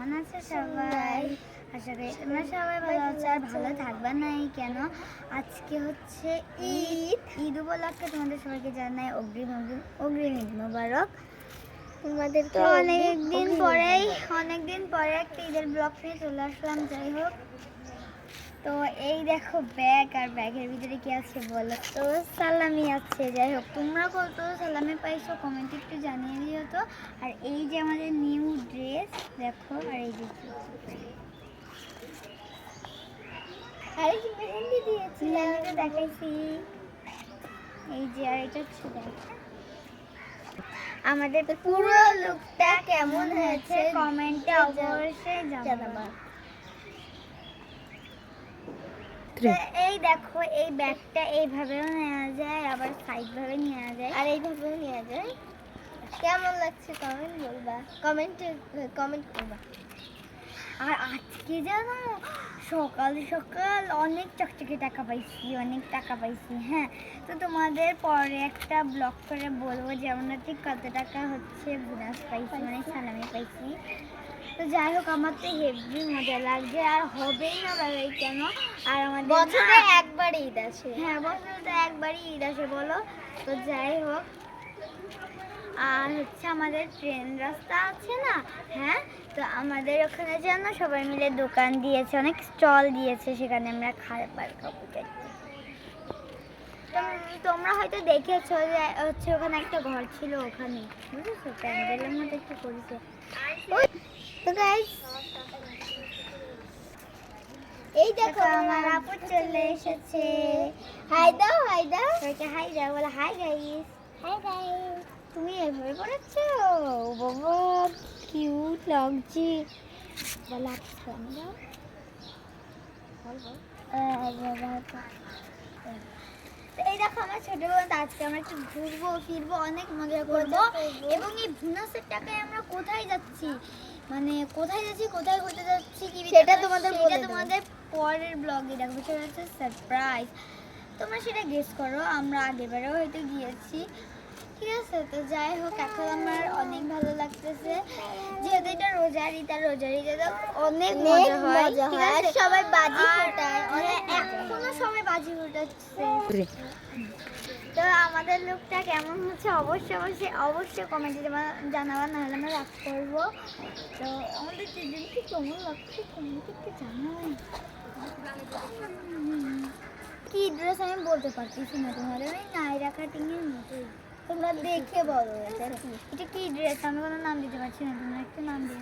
কেমন আছে সবাই? আশা করি তোমরা সবাই ভালো আছো আর ভালো থাকবে নাই কেন। আজকে হচ্ছে ঈদ উপলক্ষে তোমাদের সবাইকে জানাই অগ্রিম অগ্রিম অগ্রিম ঈদ মোবারক। তোমাদের তো অনেকদিন পরে একটা ঈদের ব্লগ নিয়ে চলে আসলাম। যাই হোক, তো এই দেখো ব্যাগ, আর ব্যাগের ভিতরে কি আছে বলো তো? সালামি আছে। যাই হোক, তোমরা কত সালামি পাইছো কমেন্টে একটু জানিয়ে দিও তো। আর এই যে আমাদের নিউ ড্রেস দেখো, আর এই যে আরে কি মেহেন্দি দিয়েছি, আমি তো দেখাইছি। এই যে, আর এটা হচ্ছে আমাদের পুরো লুকটা কেমন হয়েছে কমেন্টে অবশ্যই জানাবা। এই দেখো, এই ব্যাগটা এইভাবেও নেওয়া যায়, আবার সাইড ভাবে নেওয়া যায়, আর এইভাবেও নেওয়া যায়। কেমন লাগছে কমেন্ট বলবা, কমেন্ট করবা। আর আজকে জানো সকাল সকাল অনেক চকচকে টাকা পাইছি, হ্যাঁ। তো তোমাদের পরে একটা ব্লগ করে বলবো যে আমরা ঠিক কত টাকা হচ্ছে বোনাস পাইছি, মানে সালামি পাইছি। তো যাই হোক, আমার তো হেভি মজা লাগছে, আর হবেই না ভাই কেন। আর আমাদের বছরে একবারই ঈদ আসে, হ্যাঁ বছরে তো একবারই ঈদ আসে বলো। তো যাই হোক, আর হচ্ছে আমাদের ট্রেন রাস্তা আছে না, হ্যাঁ, তো আমাদের ওখানে যেন সবাই মিলে দোকান দিয়েছে, অনেক স্টল দিয়েছে, সেখানে আমরা খাবার খাবো। তোমরা হয়তো দেখেছো যে হচ্ছে ওখানে একটা ঘর ছিল, ওখানে বুঝেছো, প্যান্ডেলের মতো একটু করেছে। তো গাইস, এই দেখো আমার আপু চলে এসেছে। হাই দাও, হাই দাও, বলো হাই গাইস। তুমি এভাবে পড়েছো? বাবা কিউট লাগছে। বলো সালাম দাও। এই দেখো আমার ছোট বোন, আজকে আমরা একটু ঘুরবো ফিরবো, অনেক মজা করবো। এবং এই বোনাসের টাকায় আমরা কোথায় যাচ্ছি, মানে কোথায় ঘুরতে যাচ্ছি কি, সেটা তোমাদের পরের ব্লগে দেখো, সেটা হচ্ছে সারপ্রাইজ। তোমরা সেটা গেস করো, আমরা আগেরবারেও হয়তো গিয়েছি, ঠিক আছে। তো যাই হোক, এখন আমার অনেক ভালো লাগতেছে, যেহেতু এটা রোজারি, তার রোজারিতে তো অনেক মজা হয়, ঠিক আছে। সবাই বাজি ফোটায়, এখনো সবাই বাজি ফোটাচ্ছে। তো আমাদের লুকটা কেমন হচ্ছে অবশ্যই কমেন্টে জানাবা, নাহলে আমরা রাগ করবো। তো আমাদের যেদিনকে কেমন লাগছে কমেন্টে একটু জানাবেন। কি ড্রেস আমি বলতে পারতেছি না তোমাদের, ওই নাইরা কাটিং এর মতোই। তোমরা দেখে বলো এটা কি ড্রেস, আমি কোনো নাম দিতে পারছি না, তোমরা একটু নাম দিয়ে